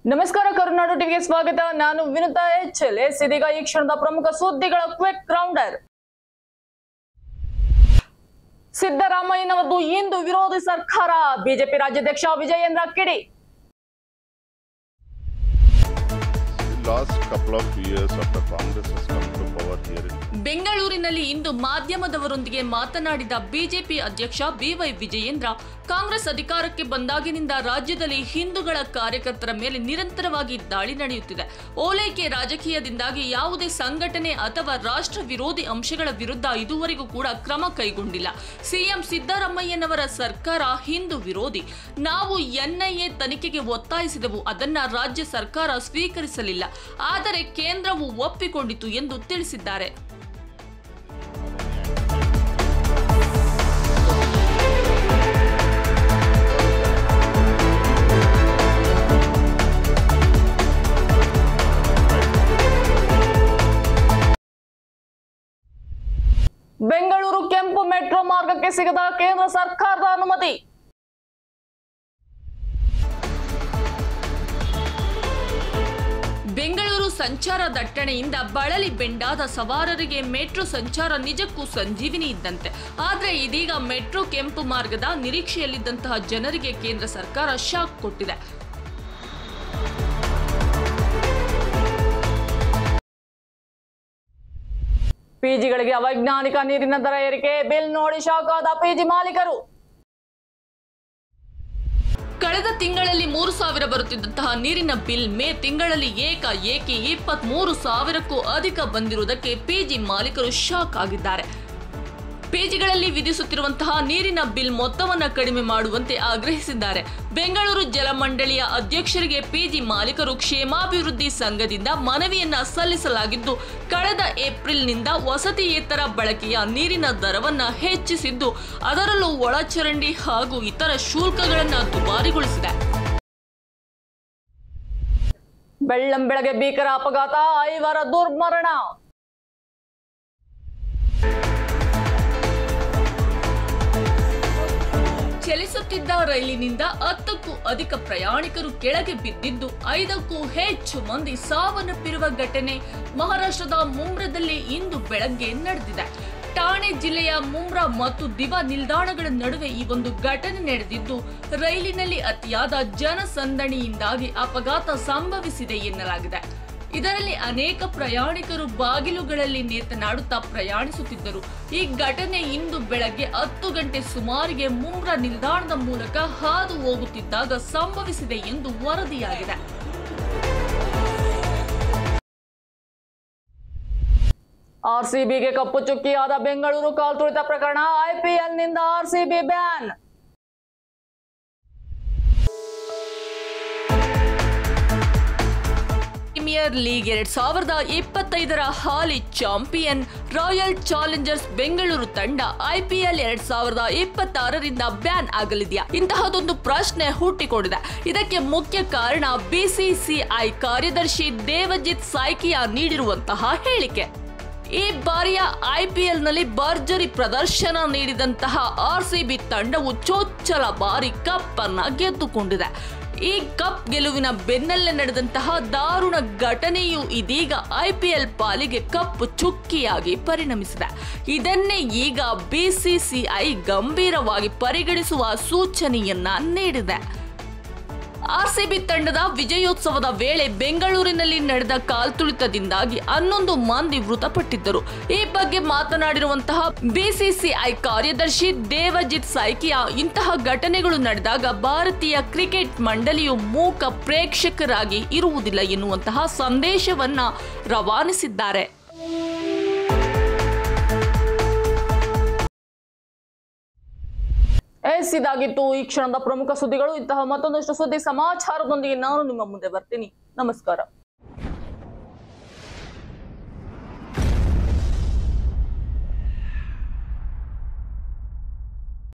ನಮಸ್ಕಾರ ಕರುನಾಡು ಟಿವಿಗೆ ಸ್ವಾಗತ. ನಾನು ವಿನುತಾ ಎಚ್. ಇದೀಗ ಈ ಕ್ಷಣದ ಪ್ರಮುಖ ಸುದ್ದಿಗಳ ಕ್ವಿಕ್ ರೌಂಡರ್. ಸಿದ್ದರಾಮಯ್ಯನವರದು ಹಿಂದೂ ವಿರೋಧಿ ಸರ್ಕಾರ, ಬಿಜೆಪಿ ರಾಜ್ಯಾಧ್ಯಕ್ಷ ವಿಜಯೇಂದ್ರ ಕಿಡಿ. Last couple of years after Congress has come to power here in ಬೆಂಗಳೂರಿನಲ್ಲಿ ಇಂದು ಮಾಧ್ಯಮದವರೊಂದಿಗೆ ಮಾತನಾಡಿದ ಬಿಜೆಪಿ ಅಧ್ಯಕ್ಷ ಬಿವೈ ವಿಜಯೇಂದ್ರ, ಕಾಂಗ್ರೆಸ್ ಅಧಿಕಾರಕ್ಕೆ ಬಂದಾಗಿನಿಂದ ರಾಜ್ಯದಲ್ಲಿ ಹಿಂದೂಗಳ ಕಾರ್ಯಕರ್ತರ ಮೇಲೆ ನಿರಂತರವಾಗಿ ದಾಳಿ ನಡೆಯುತ್ತಿದೆ. ಓಲೈಕೆ ರಾಜಕೀಯದಿಂದಾಗಿ ಯಾವುದೇ ಸಂಘಟನೆ ಅಥವಾ ರಾಷ್ಟ್ರ ವಿರೋಧಿ ಅಂಶಗಳ ವಿರುದ್ಧ ಇದುವರೆಗೂ ಕೂಡ ಕ್ರಮ ಕೈಗೊಂಡಿಲ್ಲ. ಸಿಎಂ ಸಿದ್ದರಾಮಯ್ಯನವರ ಸರ್ಕಾರ ಹಿಂದೂ ವಿರೋಧಿ. ನಾವು ಎನ್ಐಎ ತನಿಖೆಗೆ ಒತ್ತಾಯಿಸಿದೆವು, ಅದನ್ನ ರಾಜ್ಯ ಸರ್ಕಾರ ಸ್ವೀಕರಿಸಲಿಲ್ಲ, ಆದರೆ ಕೇಂದ್ರವು ಒಪ್ಪಿಕೊಂಡಿತು ಎಂದು ತಿಳಿಸಿದ್ದಾರೆ. ಬೆಂಗಳೂರು ಕೆಂಪು ಮೆಟ್ರೋ ಮಾರ್ಗಕ್ಕೆ ಸಿಗದ ಕೇಂದ್ರ ಸರ್ಕಾರದ ಅನುಮತಿ. ಬೆಂಗಳೂರು ಸಂಚಾರ ದಟ್ಟಣೆಯಿಂದ ಬಳಲಿ ಬೆಂಡಾದ ಸವಾರರಿಗೆ ಮೆಟ್ರೋ ಸಂಚಾರ ನಿಜಕ್ಕೂ ಸಂಜೀವಿನಿ ಇದ್ದಂತೆ. ಆದರೆ ಇದೀಗ ಮೆಟ್ರೋ ಕೆಂಪು ಮಾರ್ಗದ ನಿರೀಕ್ಷೆಯಲ್ಲಿದ್ದಂತಹ ಜನರಿಗೆ ಕೇಂದ್ರ ಸರ್ಕಾರ ಶಾಕ್ ಕೊಟ್ಟಿದೆ. ಪಿಜಿಗಳಿಗೆ ಅವೈಜ್ಞಾನಿಕ ನೀರಿನ ದರ ಏರಿಕೆ, ಬಿಲ್ ನೋಡಿ ಶಾಕ್ ಆದ ಪಿಜಿ ಮಾಲೀಕರು. ಕಳೆದ ತಿಂಗಳಲ್ಲಿ 3,000 ಬರುತ್ತಿದ್ದಂತಹ ನೀರಿನ ಬಿಲ್ ಮೇ ತಿಂಗಳಲ್ಲಿ ಏಕಾಏಕಿ 23,000ಕ್ಕೂ ಅಧಿಕ ಬಂದಿರುವುದಕ್ಕೆ ಪಿಜಿ ಮಾಲೀಕರು ಶಾಕ್ ಆಗಿದ್ದಾರೆ. ಪಿಜಿಗಳಲ್ಲಿ ವಿಧಿಸುತ್ತಿರುವಂತಹ ನೀರಿನ ಬಿಲ್ ಮೊತ್ತವನ್ನು ಕಡಿಮೆ ಮಾಡುವಂತೆ ಆಗ್ರಹಿಸಿದ್ದಾರೆ. ಬೆಂಗಳೂರು ಜಲಮಂಡಳಿಯ ಅಧ್ಯಕ್ಷರಿಗೆ ಪಿಜಿ ಮಾಲೀಕರು ಕ್ಷೇಮಾಭಿವೃದ್ಧಿ ಸಂಘದಿಂದ ಮನವಿಯನ್ನ ಸಲ್ಲಿಸಲಾಗಿದ್ದು, ಕಳೆದ ಏಪ್ರಿಲ್ನಿಂದ ವಸತಿಯೇತರ ಬಳಕೆಯ ನೀರಿನ ದರವನ್ನು ಹೆಚ್ಚಿಸಿದ್ದು, ಅದರಲ್ಲೂ ಒಳಚರಂಡಿ ಹಾಗೂ ಇತರ ಶುಲ್ಕಗಳನ್ನು ದುಬಾರಿಗೊಳಿಸಿದೆ. ಬೆಳ್ಳಂಬೆಳಗ್ಗೆ ಭೀಕರ ಅಪಘಾತ, 5 ದುರ್ಮರಣ. ಚಲಿಸುತ್ತಿದ್ದ ರೈಲಿನಿಂದ 10ಕ್ಕೂ ಅಧಿಕ ಪ್ರಯಾಣಿಕರು ಕೆಳಗೆ ಬಿದ್ದಿದ್ದು, 5ಕ್ಕೂ ಹೆಚ್ಚು ಮಂದಿ ಸಾವನ್ನಪ್ಪಿರುವ ಘಟನೆ ಮಹಾರಾಷ್ಟ್ರದ ಮುಂಬ್ರಾದಲ್ಲಿ ಇಂದು ಬೆಳಗ್ಗೆ ನಡೆದಿದೆ. ಠಾಣೆ ಜಿಲ್ಲೆಯ ಮುಂಬ್ರಾ ಮತ್ತು ದಿವಾ ನಿಲ್ದಾಣಗಳ ನಡುವೆ ಈ ಒಂದು ಘಟನೆ ನಡೆದಿದ್ದು, ರೈಲಿನಲ್ಲಿ ಅತಿಯಾದ ಜನಸಂದಣಿಯಿಂದಾಗಿ ಅಪಘಾತ ಸಂಭವಿಸಿದೆ ಎನ್ನಲಾಗಿದೆ. ಇದರಲ್ಲಿ ಅನೇಕ ಪ್ರಯಾಣಿಕರು ಬಾಗಿಲುಗಳಲ್ಲಿ ನೇತನಾಡುತ್ತಾ ಪ್ರಯಾಣಿಸುತ್ತಿದ್ದರು. ಈ ಘಟನೆ ಇಂದು ಬೆಳಗ್ಗೆ 10 ಗಂಟೆ ಸುಮಾರಿಗೆ ಮುಂಬ್ರಾ ನಿಲ್ದಾಣದ ಮೂಲಕ ಹಾದು ಹೋಗುತ್ತಿದ್ದಾಗ ಸಂಭವಿಸಿದೆ ಎಂದು ವರದಿಯಾಗಿದೆ. ಆರ್ಸಿಬಿಗೆ ಕಪ್ಪು ಚುಕ್ಕಿಯಾದ ಬೆಂಗಳೂರು ಕಾಲ್ತುಳಿತ ಪ್ರಕರಣ, ಐಪಿಎಲ್ನಿಂದ ಆರ್ಸಿಬಿ ಬ್ಯಾನ್. ಪ್ರೀಮಿಯರ್ ಲೀಗ್ 2025ರ ಹಾಲಿ ಚಾಂಪಿಯನ್ ರಾಯಲ್ ಚಾಲೆಂಜರ್ಸ್ ಬೆಂಗಳೂರು ತಂಡ ಐಪಿಎಲ್ 2026ರಿಂದ ಬ್ಯಾನ್ ಆಗಲಿದೆಯಾ? ಇಂತಹದೊಂದು ಪ್ರಶ್ನೆ ಹುಟ್ಟಿಕೊಂಡಿದೆ. ಇದಕ್ಕೆ ಮುಖ್ಯ ಕಾರಣ ಬಿಸಿಸಿಐ ಕಾರ್ಯದರ್ಶಿ ದೇವಜಿತ್ ಸೈಕಿಯಾ ನೀಡಿರುವಂತಹ ಹೇಳಿಕೆ. ಈ ಬಾರಿಯ ಐಪಿಎಲ್ನಲ್ಲಿ ಭರ್ಜರಿ ಪ್ರದರ್ಶನ ನೀಡಿದಂತಹ ಆರ್ಸಿಬಿ ತಂಡವು ಚೊಚ್ಚಲ ಬಾರಿ ಕಪ್ ಅನ್ನ ಗೆದ್ದುಕೊಂಡಿದೆ. ಈ ಕಪ್ ಗೆಲುವಿನ ಬೆನ್ನಲ್ಲೇ ನಡೆದಂತಹ ದಾರುಣ ಘಟನೆಯು ಇದೀಗ ಐಪಿಎಲ್ ಪಾಲಿಗೆ ಕಪ್ಪು ಚುಕ್ಕಿಯಾಗಿ ಪರಿಣಮಿಸಿದೆ. ಇದನ್ನೇ ಈಗ ಬಿಸಿಸಿಐ ಗಂಭೀರವಾಗಿ ಪರಿಗಣಿಸುವ ಸೂಚನೆಯನ್ನ ನೀಡಿದೆ. ಆರ್ಸಿಬಿ ತಂಡದ ವಿಜಯೋತ್ಸವದ ವೇಳೆ ಬೆಂಗಳೂರಿನಲ್ಲಿ ನಡೆದ ಕಾಲ್ತುಳಿತದಿಂದಾಗಿ 11 ಮಂದಿ ಮೃತಪಟ್ಟಿದ್ದರು. ಈ ಬಗ್ಗೆ ಮಾತನಾಡಿರುವಂತಹ ಬಿಸಿಸಿಐ ಕಾರ್ಯದರ್ಶಿ ದೇವಜಿತ್ ಸೈಕಿಯಾ, ಇಂತಹ ಘಟನೆಗಳು ನಡೆದಾಗ ಭಾರತೀಯ ಕ್ರಿಕೆಟ್ ಮಂಡಳಿಯು ಮೂಕ ಪ್ರೇಕ್ಷಕರಾಗಿ ಇರುವುದಿಲ್ಲ ಎನ್ನುವಂತಹ ಸಂದೇಶವನ್ನ ರವಾನಿಸಿದ್ದಾರೆ. ಇದಾಗಿತ್ತು ಈ ಕ್ಷಣದ ಪ್ರಮುಖ ಸುದ್ದಿಗಳು. ಇಂತಹ ಮತ್ತೊಂದಷ್ಟು ಸುದ್ದಿ ಸಮಾಚಾರದೊಂದಿಗೆ ನಾನು ನಿಮ್ಮ ಮುಂದೆ ಬರ್ತೀನಿ. ನಮಸ್ಕಾರ.